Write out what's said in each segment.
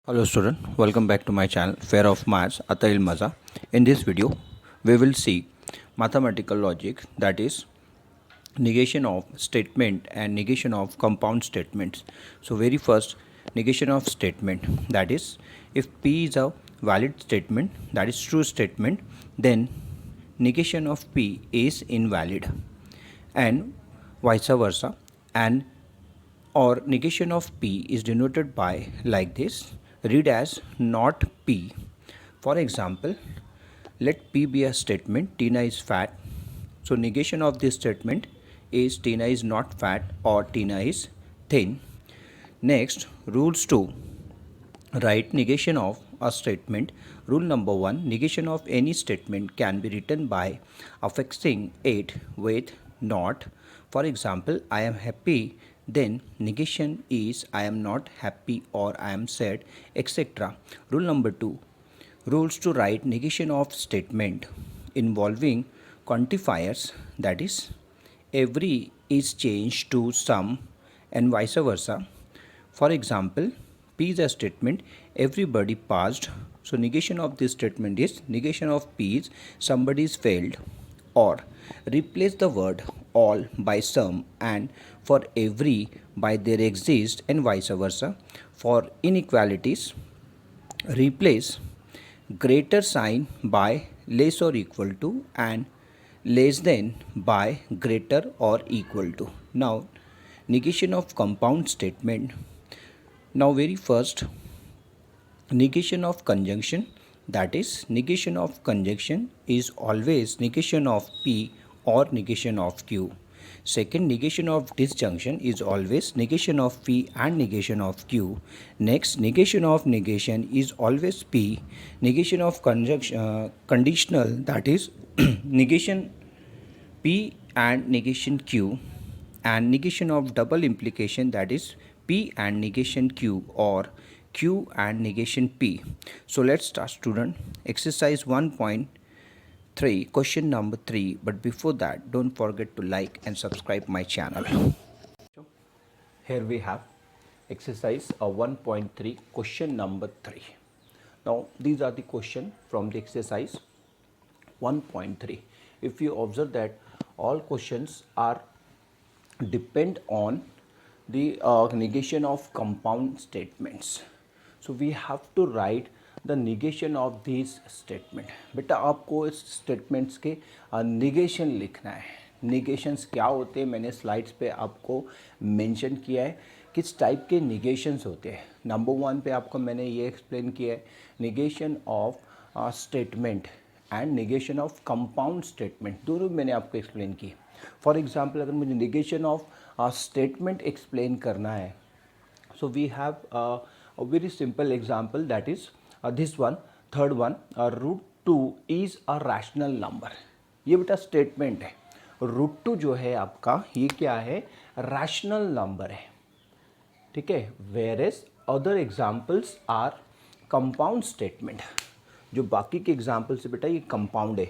Hello student, welcome back to my channel Fair of Maths Atail Maza. In this video, we will see mathematical logic, that is negation of statement and negation of compound statements. So very first, negation of statement, that is if P is a valid statement, that is true statement, then negation of P is invalid, and vice versa. And or negation of P is denoted by like this, read as not P. For example, let P be a statement, Tina is fat. So negation of this statement is Tina is not fat or Tina is thin. Next, rules 2. Write negation of a statement. Rule number 1, negation of any statement can be written by affixing it with not. For example, I am happy, then negation is I am not happy or I am sad, etc. Rule number 2, rules to write negation of statement involving quantifiers, that is every is changed to some and vice versa. For example, P is a statement everybody passed. So negation of this statement is negation of P is somebody is failed. Or replace the word all by some and for every by there exist and vice versa. For inequalities, replace greater sign by less or equal to and less than by greater or equal to. Now negation of compound statement. Now very first, negation of conjunction, that is negation of conjunction is always negation of P or negation of Q. Second, negation of disjunction is always negation of P and negation of Q. Next, negation of negation is always P. Negation of conjunction conditional, that is negation P and negation Q. And negation of double implication, that is P and negation Q or Q and negation P. So let's start student. Exercise 1.3, question number 3. But before that, don't forget to like and subscribe my channel. Here we have exercise 1.3, question number 3. Now these are the question from the exercise 1.3. If you observe that all questions are depend on the negation of compound statements. So we have to write the negation of these statement. बेटा आपको इस statements के negation लिखना है. Negations क्या होते हैं मैंने slides पे आपको mention किया है, किस टाइप के negations होते हैं. नंबर 1 पे आपको मैंने ये explain किया है, negation of statement and negation of compound statement, दोनों मैंने आपको एक्सप्लेन की. फॉर एग्जांपल अगर मुझे नेगेशन ऑफ स्टेटमेंट एक्सप्लेन करना है, so we have a very simple example, that is this one, third one, √2 is a rational number. ये बेटा स्टेटमेंट है. √2 जो है आपका ये क्या है, रैशनल नंबर है. ठीक है. Whereas other examples are compound statement. जो बाकी के एग्जाम्पल से बेटा ये कंपाउंड है,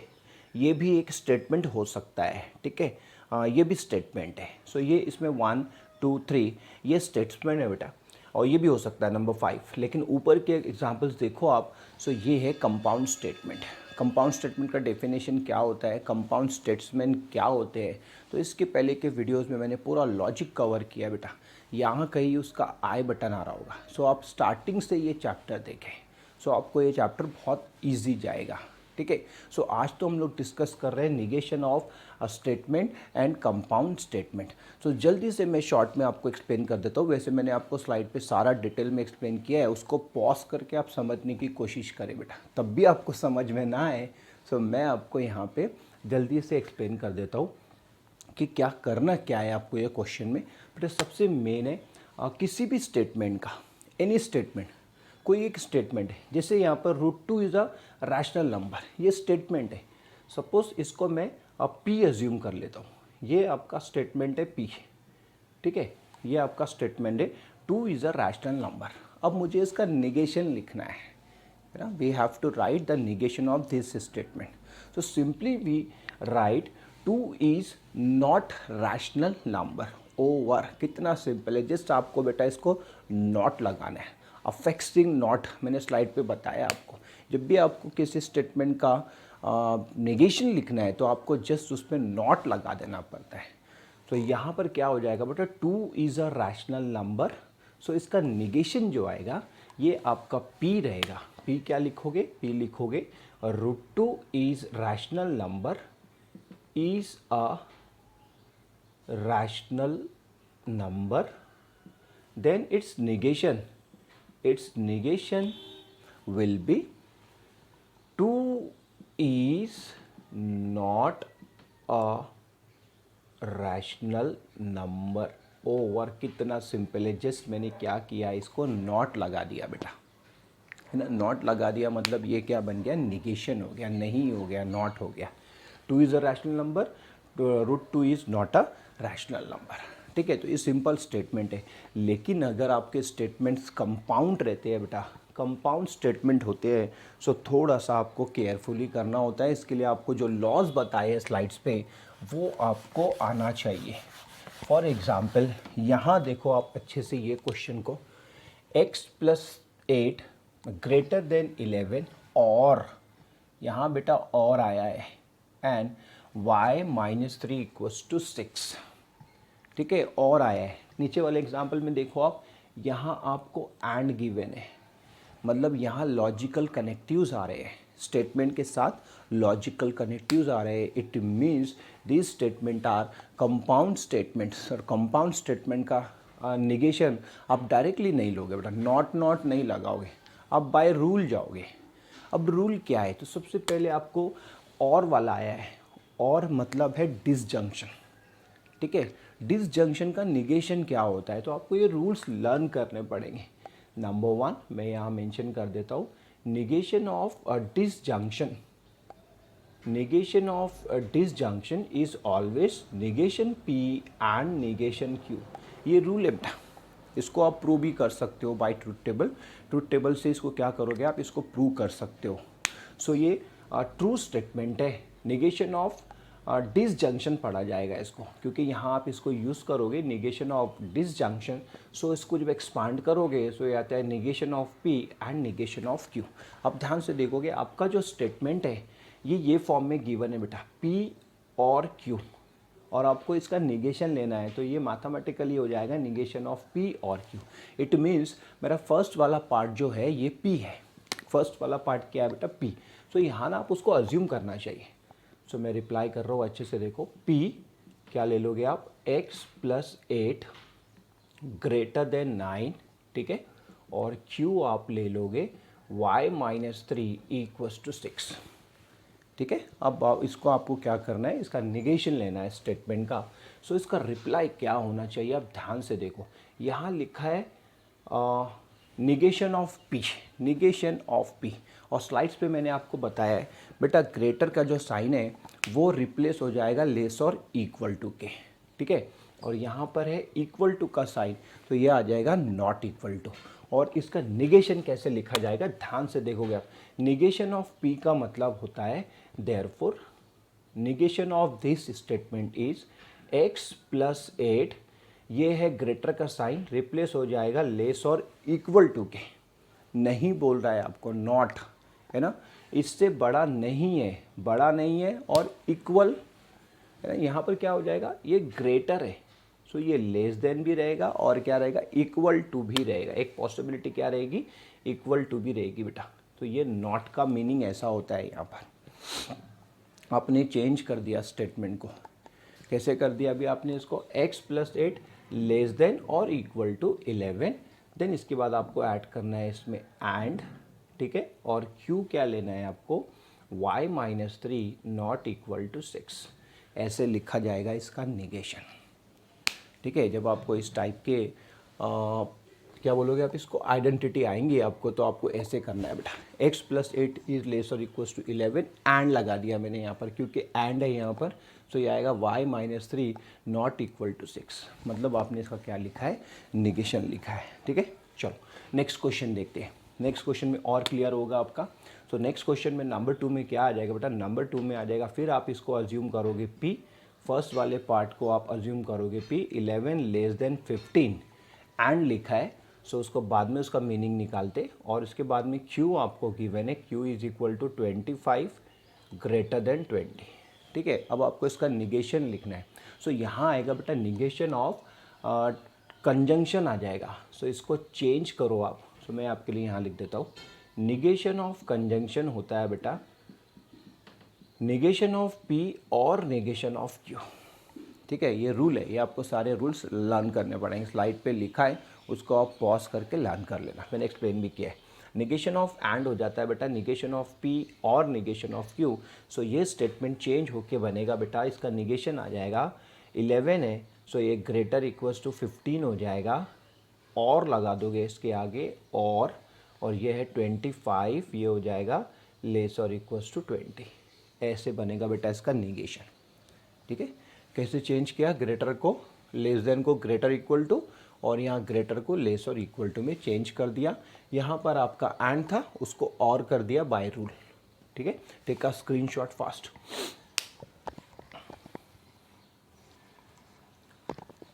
ये भी एक स्टेटमेंट हो सकता है. ठीक है. ये भी स्टेटमेंट है. सो ये इसमें 1 2 3 ये स्टेटमेंट है बेटा, और ये भी हो सकता है नंबर 5. लेकिन ऊपर के एग्जाम्पल्स देखो आप, सो ये है कंपाउंड स्टेटमेंट. कंपाउंड स्टेटमेंट का डेफिनेशन क्या होता है, कंपाउंड स्टेटमेंट क्या होते हैं, तो इसके पहले के वीडियोस में मैंने पूरा लॉजिक कवर किया बेटा. यहाँ कहीं उसका आई बटन आ रहा होगा. सो आप स्टार्टिंग से ये चैप्टर देखें, सो आपको ये चैप्टर बहुत इजी जाएगा. ठीक है. सो आज तो हम लोग डिस्कस कर रहे हैं negation of a statement and compound statement. So जल्दी से मैं शॉर्ट में आपको एक्सप्लेन कर देता हूँ. वैसे मैंने आपको स्लाइड पे सारा डिटेल में एक्सप्लेन किया है, उसको पॉज करके आप समझने की कोशिश करें बेटा. तब भी आपको समझ में ना आए, सो मैं आपको यहाँ पे जल्दी से एक्सप्लेन कर देता हूँ कि क्या करना क्या है आपको ये क्वेश्चन में. बट सबसे मेन है किसी भी स्टेटमेंट का, एनी स्टेटमेंट, कोई एक स्टेटमेंट है. जैसे यहाँ पर √2 इज़ अ रैशनल नंबर, ये स्टेटमेंट है. सपोज इसको मैं P एज्यूम कर लेता हूँ. ये आपका स्टेटमेंट है P. ठीक है. ये आपका स्टेटमेंट है 2 इज़ अ रैशनल नंबर. अब मुझे इसका निगेशन लिखना है ना. We have to write the negation of this statement. So simply we write 2 is not rational number over. कितना सिंपल है, जस्ट आपको बेटा इसको नॉट लगाना है. अफेक्सिंग नॉट मैंने स्लाइड पे बताया आपको। जब भी आपको किसी स्टेटमेंट का नेगेशन लिखना है तो आपको जस्ट उसमें नॉट लगा देना पड़ता है। तो यहाँ पर क्या हो जाएगा बेटा, 2 इज़ अ रैशनल नंबर। सो इसका नेगेशन जो आएगा ये आपका P रहेगा। P क्या लिखोगे, P लिखोगे √2 is rational number, is a rational number, then its negation will be 2 is not a rational number। Over कितना सिंपल है, जस्ट मैंने क्या किया, इसको नॉट लगा दिया बेटा, है ना। नॉट लगा दिया मतलब ये क्या बन गया, निगेशन हो गया, नहीं हो गया, नॉट हो गया। 2 is a rational number, √2 is not a rational number. ठीक है, तो ये सिंपल स्टेटमेंट है। लेकिन अगर आपके स्टेटमेंट्स कंपाउंड रहते हैं बेटा, कंपाउंड स्टेटमेंट होते हैं, सो थोड़ा सा आपको केयरफुली करना होता है। इसके लिए आपको जो लॉज बताए हैं स्लाइड्स पे वो आपको आना चाहिए। फॉर एग्ज़ाम्पल यहाँ देखो आप अच्छे से ये क्वेश्चन को, x + 8 ग्रेटर देन 11 और यहाँ बेटा और आया है एंड y - 3 = 6। ठीक है, और आया है। नीचे वाले एग्जाम्पल में देखो आप, यहाँ आपको एंड गिवन है, मतलब यहाँ लॉजिकल कनेक्टिव्स आ रहे हैं, स्टेटमेंट के साथ लॉजिकल कनेक्टिव्स आ रहे हैं। It means this statement are compound statements. और कंपाउंड स्टेटमेंट का निगेशन आप डायरेक्टली नहीं लोगे बेटा, नॉट नहीं लगाओगे, आप बाय रूल जाओगे। अब रूल क्या है, तो सबसे पहले आपको और वाला आया है, और मतलब है डिसजंक्शन। ठीक है, डिसजंक्शन का निगेशन क्या होता है, तो आपको ये रूल्स लर्न करने पड़ेंगे। नंबर 1 मैं यहाँ मेंशन कर देता हूँ, negation of a disjunction, negation of a disjunction is always negation P and negation Q। ये रूल है बेटा, इसको आप प्रूव भी कर सकते हो by truth table. Truth table से इसको क्या करोगे आप, इसको प्रूव कर सकते हो। सो ये ट्रू स्टेटमेंट है। नेगेशन ऑफ डिसजंक्शन पढ़ा जाएगा इसको, क्योंकि यहाँ आप इसको यूज़ करोगे नेगेशन ऑफ डिसजंक्शन। सो इसको जब एक्सपांड करोगे सो ये आता है negation of P and negation of Q। अब ध्यान से देखोगे आपका जो स्टेटमेंट है ये फॉर्म में गिवन है बेटा, P और Q, और आपको इसका निगेशन लेना है, तो ये मैथमेटिकली हो जाएगा निगेशन ऑफ P और Q। इट मीन्स मेरा फर्स्ट वाला पार्ट जो है ये P है। फर्स्ट वाला पार्ट क्या है बेटा, P। सो यहाँ ना आप उसको अज्यूम करना चाहिए। सो मैं रिप्लाई कर रहा हूँ, अच्छे से देखो। P क्या ले लोगे आप, x + 8 ग्रेटर देन 9, ठीक है, और Q आप ले लोगे y - 3 = 6। ठीक है, अब इसको आपको क्या करना है, इसका निगेशन लेना है स्टेटमेंट का। सो इसका रिप्लाई क्या होना चाहिए, आप ध्यान से देखो। यहाँ लिखा है negation of P, negation of P, और स्लाइड्स पे मैंने आपको बताया है बेटा ग्रेटर का जो साइन है वो रिप्लेस हो जाएगा लेस और इक्वल टू के। ठीक है, और यहाँ पर है इक्वल टू का साइन, तो ये आ जाएगा नॉट इक्वल टू। और इसका निगेशन कैसे लिखा जाएगा, ध्यान से देखोगे आप। निगेशन ऑफ P का मतलब होता है therefore negation of this statement is x + 8, ये है ग्रेटर का साइन, रिप्लेस हो जाएगा लेस और इक्वल टू के। नहीं बोल रहा है आपको, नॉट, है ना, इससे बड़ा नहीं है, बड़ा नहीं है, और इक्वल है ना। यहाँ पर क्या हो जाएगा, ये ग्रेटर है, सो ये लेस देन भी रहेगा और क्या रहेगा, इक्वल टू भी रहेगा। एक पॉसिबिलिटी क्या रहेगी, इक्वल टू भी रहेगी बेटा। तो ये नॉट का मीनिंग ऐसा होता है। यहाँ पर आपने चेंज कर दिया स्टेटमेंट को, कैसे कर दिया अभी आपने इसको, x + 8 लेस देन और इक्वल टू 11, देन इसके बाद आपको ऐड करना है इसमें एंड, ठीक है, और Q क्या लेना है आपको, y - 3 नॉट इक्वल टू 6। ऐसे लिखा जाएगा इसका निगेशन। ठीक है, जब आपको इस टाइप के क्या बोलोगे आप, इसको आइडेंटिटी आएंगी आपको, तो आपको ऐसे करना है बेटा। x + 8 इज लेस और इक्वल टू 11, एंड लगा दिया मैंने यहाँ पर, क्योंकि एंड है यहाँ पर। सो ये आएगा y - 3 नॉट इक्वल टू 6, मतलब आपने इसका क्या लिखा है, निगेशन लिखा है। ठीक है, चलो नेक्स्ट क्वेश्चन देखते हैं। नेक्स्ट क्वेश्चन में और क्लियर होगा आपका। तो नेक्स्ट क्वेश्चन में नंबर 2 में क्या आ जाएगा बेटा, नंबर 2 में आ जाएगा, फिर आप इसको अज्यूम करोगे P, फर्स्ट वाले पार्ट को आप अज्यूम करोगे P 11 लेस देन 15 एंड लिखा है। सो उसको बाद में उसका मीनिंग निकालते, और इसके बाद में क्यू आपको गिवन है, Q is equal to 25 greater than 20। ठीक है, अब आपको इसका निगेशन लिखना है। सो यहाँ आएगा बेटा निगेशन ऑफ कंजंक्शन आ जाएगा। सो इसको चेंज करो आप। सो मैं आपके लिए यहाँ लिख देता हूँ, निगेशन ऑफ कंजंक्शन होता है बेटा निगेशन ऑफ पी और निगेशन ऑफ क्यू। ठीक है, ये रूल है, ये आपको सारे रूल्स लर्न करने पड़ेंगे। स्लाइड पे लिखा है, उसको आप पॉज करके लर्न कर लेना, मैंने एक्सप्लेन भी किया है। निगेशन ऑफ एंड हो जाता है बेटा निगेशन ऑफ पी और निगेशन ऑफ क्यू। सो ये स्टेटमेंट चेंज होके बनेगा बेटा, इसका निगेशन आ जाएगा 11 है, सो ये ग्रेटर इक्वल्स टू 15 हो जाएगा, और लगा दोगे इसके आगे और ये है 25, ये हो जाएगा लेस और इक्वल्स टू 20। ऐसे बनेगा बेटा इसका निगेशन। ठीक है, कैसे चेंज किया, ग्रेटर को लेस देन को ग्रेटर इक्वल टू, और यहाँ ग्रेटर को लेस और इक्वल टू में चेंज कर दिया। यहाँ पर आपका एंड था, उसको और कर दिया बाय रूल। ठीक है, take a screenshot fast.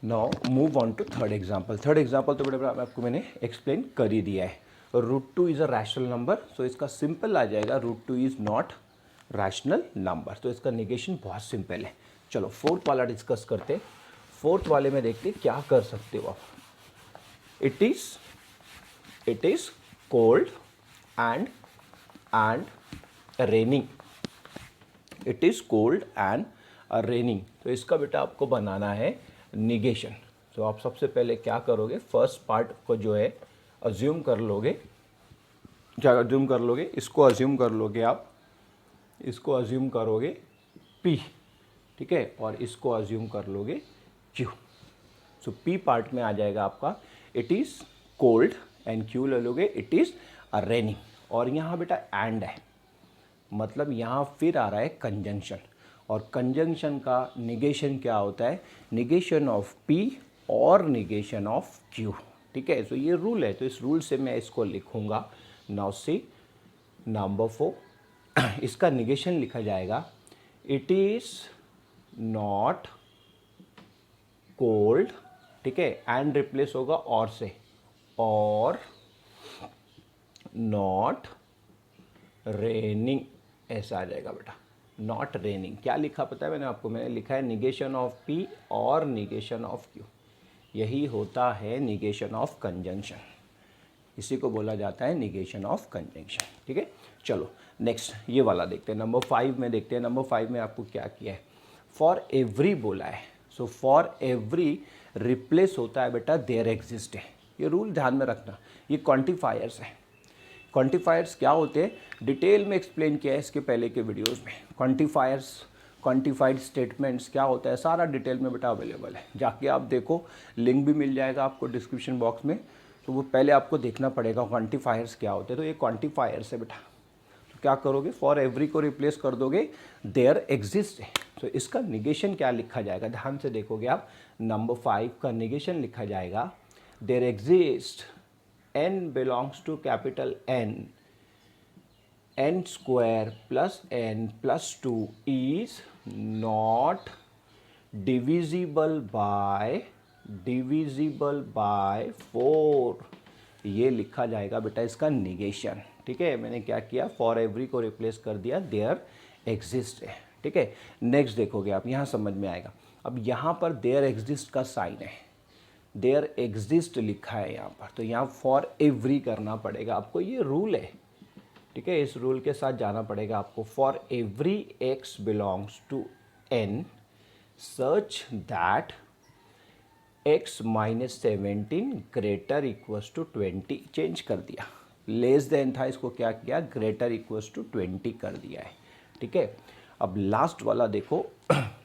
Now move on to third example. Third example तो बेटा आपको मैंने एक्सप्लेन कर ही दिया है। √2 इज अ रैशनल नंबर, सो इसका सिंपल आ जाएगा √2 इज नॉट रैशनल नंबर। तो इसका निगेशन बहुत सिंपल है। चलो फोर्थ वाला डिस्कस करते। फोर्थ वाले में देखते क्या कर सकते हो आप। It is cold and raining. It is cold and raining. तो इसका बेटा आपको बनाना है निगेशन। तो आप सबसे पहले क्या करोगे, फर्स्ट पार्ट को जो है अज्यूम कर लोगे। क्या अज्यूम कर लोगे, इसको अज्यूम कर लोगे आप, इसको अज्यूम करोगे P। ठीक है, और इसको अज्यूम कर लोगे Q। सो P पार्ट में आ जाएगा आपका it is cold, and Q ले लोगे इट इज़ रेनिंग। और यहाँ बेटा एंड है, मतलब यहाँ फिर आ रहा है कंजंक्शन, और कंजंक्शन का निगेशन क्या होता है, निगेशन ऑफ P और निगेशन ऑफ Q। ठीक है, तो ये रूल है, तो इस रूल से मैं इसको लिखूँगा। नाउ सी नंबर 4, इसका निगेशन लिखा जाएगा इट इज़ नॉट कोल्ड। ठीक है, एंड रिप्लेस होगा और से, और नॉट रेनिंग, ऐसा आ जाएगा बेटा, नॉट रेनिंग। क्या लिखा पता है मैंने आपको, मैंने लिखा है निगेशन ऑफ पी और निगेशन ऑफ क्यू। यही होता है निगेशन ऑफ कंजंक्शन, इसी को बोला जाता है निगेशन ऑफ कंजंक्शन। ठीक है, चलो नेक्स्ट ये वाला देखते हैं, नंबर 5 में देखते हैं। नंबर 5 में आपको क्या किया है, फॉर एवरी बोला है। सो फॉर एवरी रिप्लेस होता है बेटा देयर एग्जिस्ट है। ये रूल ध्यान में रखना, ये क्वांटिफायर्स है। क्वांटिफायर्स क्या होते हैं डिटेल में एक्सप्लेन किया है इसके पहले के वीडियोस में। क्वांटिफायर्स, क्वांटिफाइड स्टेटमेंट्स क्या होता है, सारा डिटेल में बेटा अवेलेबल है, जाके आप देखो, लिंक भी मिल जाएगा आपको डिस्क्रिप्शन बॉक्स में। तो वो पहले आपको देखना पड़ेगा क्वांटिफायर्स क्या होते हैं। तो ये क्वांटिफायर्स है बेटा। तो क्या करोगे, फॉर एवरी को रिप्लेस कर दोगे देयर एग्जिस्ट है। तो इसका निगेशन क्या लिखा जाएगा, ध्यान से देखोगे आप, नंबर 5 का निगेशन लिखा जाएगा there exist n belongs to capital n square plus n plus 2 is not divisible by 4। ये लिखा जाएगा बेटा इसका निगेशन। ठीक है, मैंने क्या किया, फॉर एवरी को रिप्लेस कर दिया देयर एग्जिस्ट है। ठीक है, नेक्स्ट देखोगे आप, यहाँ समझ में आएगा। अब यहाँ पर देयर एग्जिस्ट का साइन है, देयर एग्जिस्ट लिखा है यहाँ पर, तो यहाँ फॉर एवरी करना पड़ेगा आपको, ये रूल है। ठीक है, इस रूल के साथ जाना पड़ेगा आपको। For every x belongs to n such that x minus 17 greater equals to 20, change कर दिया, लेस देन था, इसको क्या किया, ग्रेटर इक्वल्स टू 20 कर दिया है। ठीक है, अब लास्ट वाला देखो,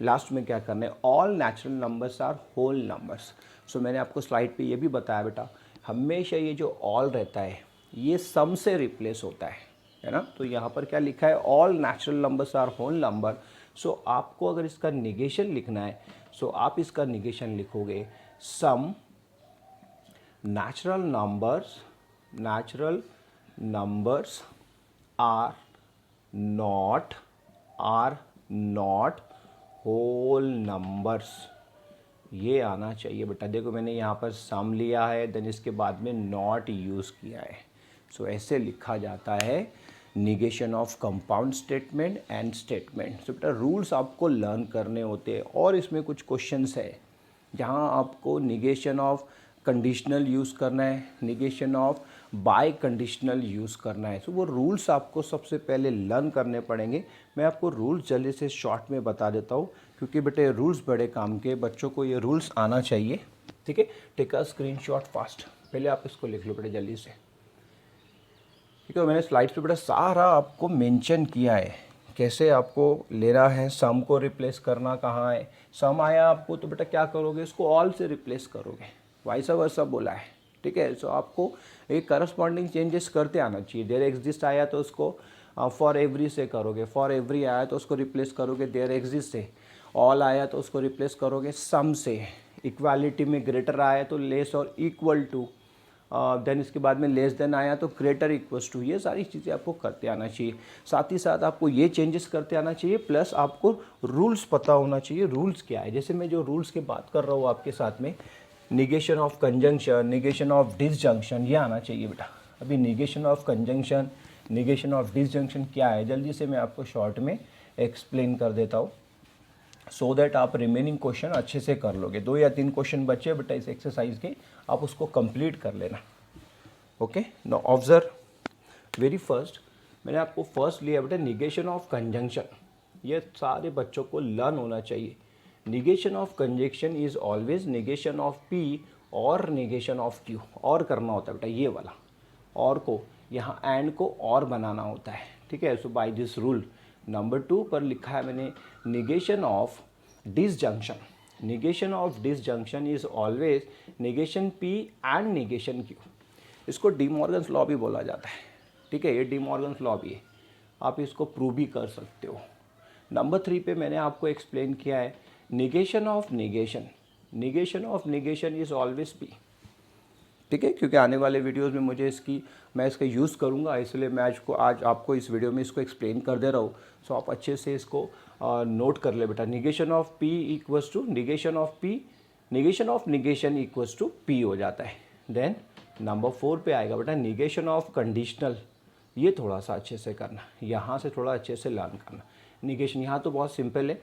लास्ट में क्या करना है, all natural numbers are whole numbers. So मैंने आपको स्लाइड पे ये भी बताया बेटा, हमेशा ये जो ऑल रहता है ये सम से रिप्लेस होता है ना। तो यहाँ पर क्या लिखा है, all natural numbers are whole number. So आपको अगर इसका निगेशन लिखना है, सो आप इसका निगेशन लिखोगे some natural numbers are not whole numbers. ये आना चाहिए बेटा। देखो मैंने यहाँ पर सम लिया है, देन इसके बाद में नॉट यूज़ किया है। सो ऐसे लिखा जाता है negation of compound statement and statement. So बेटा रूल्स आपको लर्न करने होते हैं, और इसमें कुछ क्वेश्चंस है जहाँ आपको निगेशन ऑफ कंडीशनल यूज़ करना है, negation of bye conditional use करना है। सो वो रूल्स आपको सबसे पहले लर्न करने पड़ेंगे। मैं आपको रूल्स जल्दी से शॉर्ट में बता देता हूँ, क्योंकि बेटे रूल्स बड़े काम के, बच्चों को ये रूल्स आना चाहिए। ठीक है, टेक अ स्क्रीनशॉट फास्ट। पहले आप इसको लिख लो बेटे जल्दी से। ठीक है, मैंने स्लाइड्स पे बेटा सारा आपको मेंशन किया है कैसे आपको लेना है, सम को रिप्लेस करना कहाँ है। सम आया आपको तो बेटा क्या करोगे, इसको ऑल से रिप्लेस करोगे, वाइस वर्सा बोला है। ठीक है, सो आपको एक करस्पॉन्डिंग चेंजेस करते आना चाहिए। देयर एग्जिस्ट आया तो उसको फॉर एवरी से करोगे, फॉर एवरी आया तो उसको रिप्लेस करोगे देयर एग्जिस्ट से, ऑल आया तो उसको रिप्लेस करोगे सम से, इक्वालिटी में ग्रेटर आया तो लेस और इक्वल टू, देन इसके बाद में लेस देन आया तो ग्रेटर इक्वल्स टू। ये सारी चीज़ें आपको करते आना चाहिए। साथ ही साथ आपको ये चेंजेस करते आना चाहिए, प्लस आपको रूल्स पता होना चाहिए। रूल्स क्या है, जैसे मैं जो रूल्स की बात कर रहा हूँ आपके साथ में, negation of conjunction, negation of disjunction, ये आना चाहिए बेटा। अभी negation of conjunction, negation of disjunction क्या है, जल्दी से मैं आपको शॉर्ट में एक्सप्लेन कर देता हूँ, सो दैट आप रिमेनिंग क्वेश्चन अच्छे से कर लोगे। 2 या 3 क्वेश्चन बचे बेटा इस एक्सरसाइज के, आप उसको कंप्लीट कर लेना। Okay, now observe very first, मैंने आपको फर्स्ट लिया बेटा निगेशन ऑफ कंजंक्शन। ये सारे बच्चों को लर्न होना चाहिए। Negation of conjunction is always negation of P और निगेशन ऑफ क्यू। और करना होता है बेटा ये वाला, और को यहाँ एंड को और बनाना होता है। ठीक है, सो बाय दिस रूल नंबर 2 पर लिखा है मैंने negation of disjunction. Negation of disjunction is always negation P and negation Q. इसको डी मॉर्गन्स लॉ भी बोला जाता है। ठीक है, ये डी मॉर्गन्स लॉ भी है, आप इसको प्रूव भी कर सकते हो। नंबर 3 पे मैंने आपको एक्सप्लेन किया है negation of negation. Negation of negation is always P. ठीक है, क्योंकि आने वाले वीडियोस में मैं इसका यूज़ करूँगा, इसलिए मैं आज आपको इस वीडियो में इसको एक्सप्लेन कर दे रहा हूँ। सो आप अच्छे से इसको नोट कर ले बेटा। Negation of p equals to negation of p, negation of negation equals to p हो जाता है। देन नंबर 4 पे आएगा बेटा निगेशन ऑफ कंडीशनल। ये थोड़ा सा अच्छे से करना, यहाँ से थोड़ा अच्छे से लर्न करना। निगेशन यहाँ तो बहुत सिंपल है,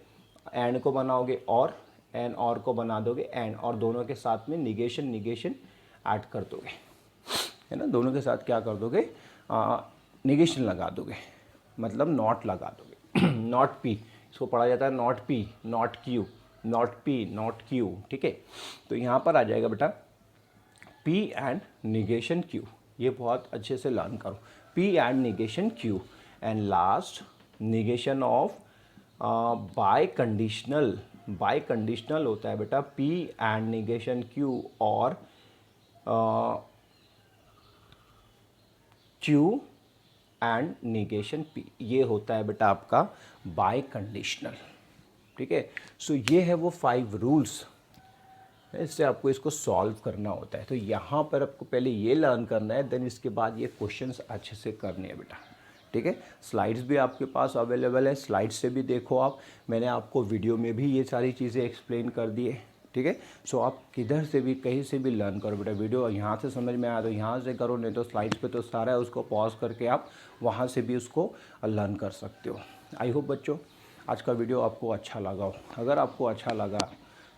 एंड को बनाओगे और एंड और को बना दोगे एंड, और दोनों के साथ में निगेशन निगेशन ऐड कर दोगे, है ना। दोनों के साथ क्या कर दोगे, निगेशन लगा दोगे, मतलब नॉट लगा दोगे। नॉट पी, इसको पढ़ा जाता है not P not Q, not P not Q. ठीक है, तो यहाँ पर आ जाएगा बेटा पी एंड निगेशन क्यू। ये बहुत अच्छे से लर्न करो, P and negation Q. And last negation of bye conditional. Bye conditional होता है बेटा पी एंड निगेशन क्यू और क्यू एंड निगेशन पी। ये होता है बेटा आपका बाय कंडीशनल। ठीक है, सो ये है वो 5 रूल्स, इससे आपको इसको सॉल्व करना होता है। तो यहाँ पर आपको पहले ये लर्न करना है, देन इसके बाद ये क्वेश्चंस अच्छे से करने हैं बेटा। ठीक है, स्लाइड्स भी आपके पास अवेलेबल है, स्लाइड्स से भी देखो आप। मैंने आपको वीडियो में भी ये सारी चीज़ें एक्सप्लेन कर दी है। ठीक है, सो आप किधर से भी कहीं से भी लर्न करो बेटा। वीडियो यहाँ से समझ में आया तो यहाँ से करो, नहीं तो स्लाइड्स पे तो सारा है, उसको पॉज करके आप वहाँ से भी उसको लर्न कर सकते हो। आई होप बच्चों आज का वीडियो आपको अच्छा लगा हो। अगर आपको अच्छा लगा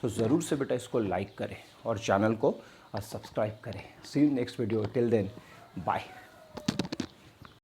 तो ज़रूर से बेटा इसको लाइक करें और चैनल को सब्सक्राइब करें। See you next video, till then bye.